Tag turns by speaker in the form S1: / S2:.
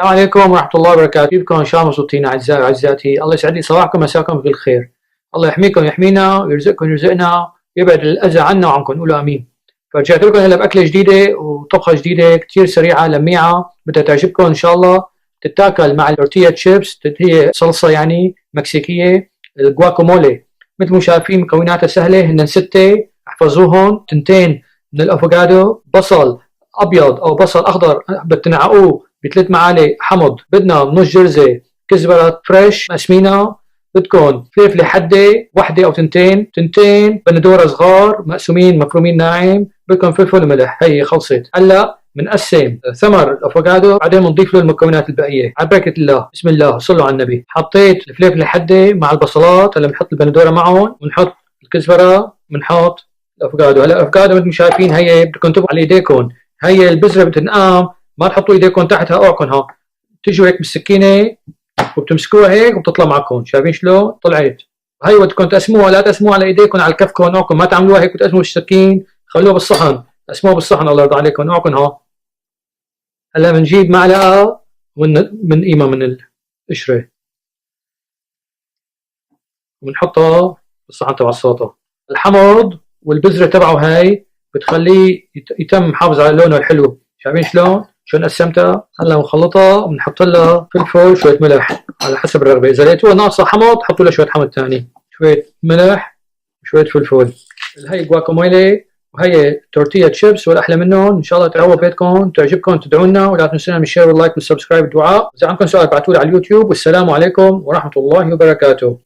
S1: السلام عليكم ورحمة الله وبركاته. كيفكم إن شاء الله مبسوطين أعزائي وعزاتي؟ الله يسعد لي صباحكم مساكم بالخير. الله يحميكم ويحمينا ويرزقكم ويرزقنا ويبعد الأذى عنا وعنكم، قولوا آمين. فرجعت لكم هلا بأكلة جديدة وطبخة جديدة كتير سريعة لميعة بدها تعجبكم إن شاء الله. تتاكل مع التورتيلا تشيبس، هي صلصة يعني مكسيكية، الجواكامولي. مثل ما شايفين مكوناتها سهلة، هن 6 احفظوهم. 2 من الأفوكادو، بصل أبيض أو بصل أخضر بتنعقوه ب3 معالق حمض، بدنا نص جرزة كزبرة فريش مقسمينها، بدكم فلفلة حدة 1 أو 2 بندورة صغار مقسومين مفرومين ناعم، بدكم فلفل وملح. هي خلصت. هلا بنقسم ثمر الافوكادو، بعدين بنضيف له المكونات الباقيه على بركه الله. بسم الله صلوا على النبي. حطيت الفلفل الحده مع البصلات، هلا بنحط البندوره معهم، بنحط الكزبره، بنحط الافوكادو. هلا الافوكادو مثل ما شايفين هي بدكم تنتبهوا على ايديكم، هي البذره بتنقام، ما تحطوا ايديكم تحتها، اوعكم ها تجوا هيك بالسكينه وبتمسكوها هيك وبتطلع معكم. شايفين شلون طلعت؟ هي بدكم تقسموها، لا تقسموها على ايديكم على كفكم، اوعكم ما تعملوها هيك وتقسموا بالسكين، خلوها بالصحن، قسموها بالصحن الله يرضى عليكم، اوعكم ها. هلا بنجيب معلقه من قيمه من القشره وبنحطها بالصحن تبع السلطه. الحمض والبذره تبعه هاي بتخليه يتم محافظ على لونه الحلو. شايفين شلون قسمتها؟ هلا بنخلطها وبنحط لها فلفل، شويه ملح على حسب الرغبه، اذا لقيتوها ناقصه حمض حطوا لها شويه حمض ثاني، شويه ملح وشويه فلفل. هي جواكامولي وهي تورتيلا تشيبس والاحلى منهم. ان شاء الله تعجبوا بيتكم، تعجبكم تدعونا، ولا تنسونا من الشير واللايك والسبسكرايب والدعاء. اذا عندكم سؤال ابعثوا لي على اليوتيوب. والسلام عليكم ورحمه الله وبركاته.